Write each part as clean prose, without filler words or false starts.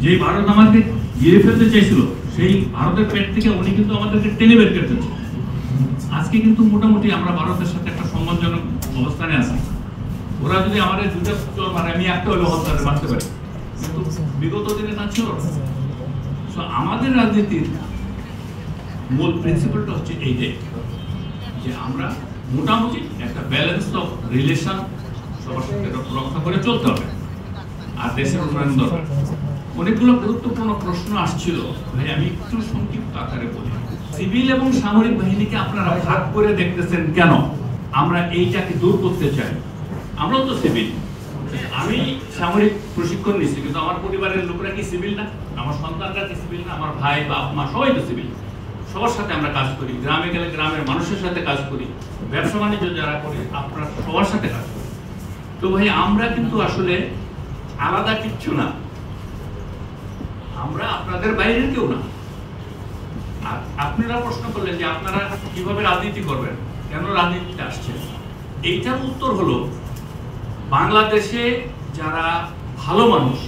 যে ভারত আমাদের গিরে ফেলতে চাইছিল সেই ভারতের পেট থেকে উনি কিন্তু আমাদেরকে টেনে বের করতে চাই। আজকে কিন্তু মোটামুটি আমরা ভারতের সাথে একটা সম্মানজনক অবস্থানে আছি। ওরা যদি আমাদের দুটো চোর মারে, আমি একটা হলেও হত্যারে মারতে পারি, কিন্তু বিগত দিনে তা ছিল। আমাদের রাজনীতির মূল প্রিন্সিপালটা হচ্ছে এইটাই, যে আমরা মোটামুটি একটা ব্যালেন্স অফ রিলেশন সবার সাথে রক্ষা করে চলতে হবে, আর দেশের উন্নয়ন দরকার। অনেকগুলো গুরুত্বপূর্ণ প্রশ্ন আসছিল, ভাই আমি একটু সংক্ষিপ্ত আকারে বলি। সিভিল এবং সামরিক বাহিনীকে আপনারা ভাগ করে দেখতেছেন কেন? আমরা এইটাকে দূর করতে চাই। আমরাও তো সিভিল, আমি সামরিক প্রশিক্ষণ নিচ্ছি, কিন্তু আমার পরিবারের লোকরা কি সিভিল না? আমার সন্তানরা কি সিভিল না? আমার ভাই বাপ মা সবাই তো সিভিল। সবার সাথে আমরা কাজ করি, গ্রামে গেলে গ্রামের মানুষের সাথে কাজ করি, ব্যবসা বাণিজ্য যারা করি আপনারা সবার সাথে কাজ করি। তো ভাই আমরা কিন্তু আসলে আলাদা কিচ্ছু না, আমরা আপনাদের বাইরের কেউ না। আর আপনারা প্রশ্ন করলেন যে আপনারা কিভাবে রাজনীতি করবেন, কেন রাজনীতিতে আসছেন? এইটার উত্তর হলো, বাংলাদেশে যারা ভালো মানুষ,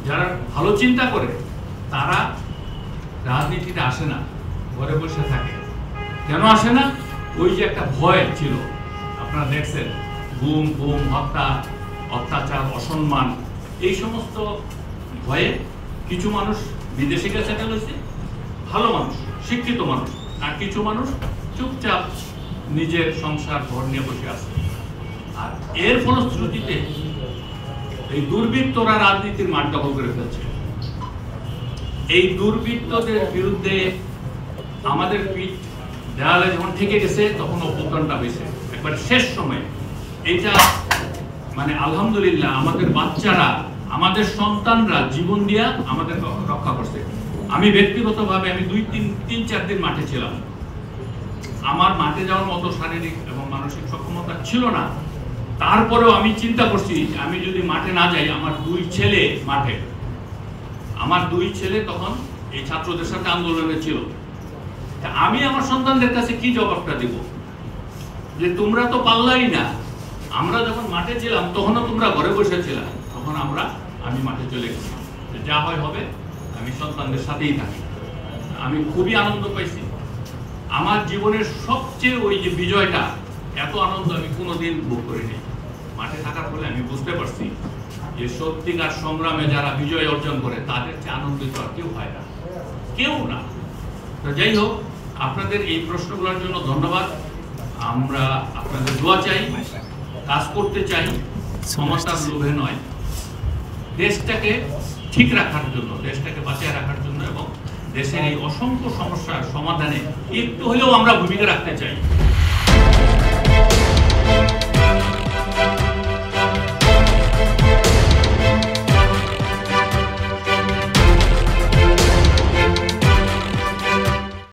যারা ভালো চিন্তা করে, তারা রাজনীতিতে আসে না, ঘরে বসে থাকে। কেন আসে না? ওই যে একটা ভয় ছিল, আপনারা দেখছেন, গুম গুম হত্যা, অত্যাচার, অসম্মান, এই সমস্ত ভয়ে কিছু মানুষ বিদেশে গিয়ে সেটেল হয়েছে, ভালো মানুষ, শিক্ষিত মানুষ, আর কিছু মানুষ চুপচাপ নিজের সংসার ঘর নিয়ে বসে আছে। আর এর ফলশ্রুতিতে এই দুর্বৃত্তরা রাজনীতির মাঠ দখল করে ফেলছে। এই দুর্বৃত্তদের বিরুদ্ধে আমাদের পিঠ দেওয়ালে যখন থেকে গেছে, তখন অভ্যুত্থানটা হয়েছে একবারে শেষ সময়ে। এটা মানে আলহামদুলিল্লাহ আমাদের বাচ্চারা, আমাদের সন্তানরা জীবন দিয়া আমাদের রক্ষা করছে। আমি ব্যক্তিগতভাবে আমি 3-4 দিন মাঠে ছিলাম। আমার মাঠে যাওয়ার মতো শারীরিক এবং মানসিক সক্ষমতা ছিল না, তারপরেও আমি চিন্তা করছি আমি যদি মাঠে না যাই, আমার 2 ছেলে মাঠে, আমার 2 ছেলে তখন এই ছাত্রদের সাথে আন্দোলনে ছিল। আমি আমার সন্তানদের কাছে কি জবাবটা দিব, যে তোমরা তো পারলাই না। আমরা যখন মাঠে ছিলাম তখনও তোমরা ঘরে বসেছিলাম, তখন আমি মাঠে চলে গেছি, যা হয় হবে, আমি সন্তানদের সাথেই থাকি। আমি খুবই আনন্দ পাইছি। আমার জীবনের সবচেয়ে ওই যে বিজয়টা, এত আনন্দ আমি কোনোদিন ভোগ করিনি। মাঠে থাকার ফলে আমি বুঝতে পারছি যে সত্যিকার সংগ্রামে যারা বিজয় অর্জন করে, তাদের চেয়ে আনন্দিত আর কেউ হয় না, কেউ না। তো যাই হোক, আপনাদের এই প্রশ্নগুলোর জন্য ধন্যবাদ। আমরা আপনাদের দোয়া চাই, কাজ করতে চাই, ক্ষমতার লোভে নয়, দেশটাকে ঠিক রাখার জন্য, দেশটাকে বাঁচিয়ে রাখার জন্য, এবং দেশের এই অসংখ্য সমস্যার সমাধানে একটু হলেও আমরা ভূমিকা রাখতে চাই।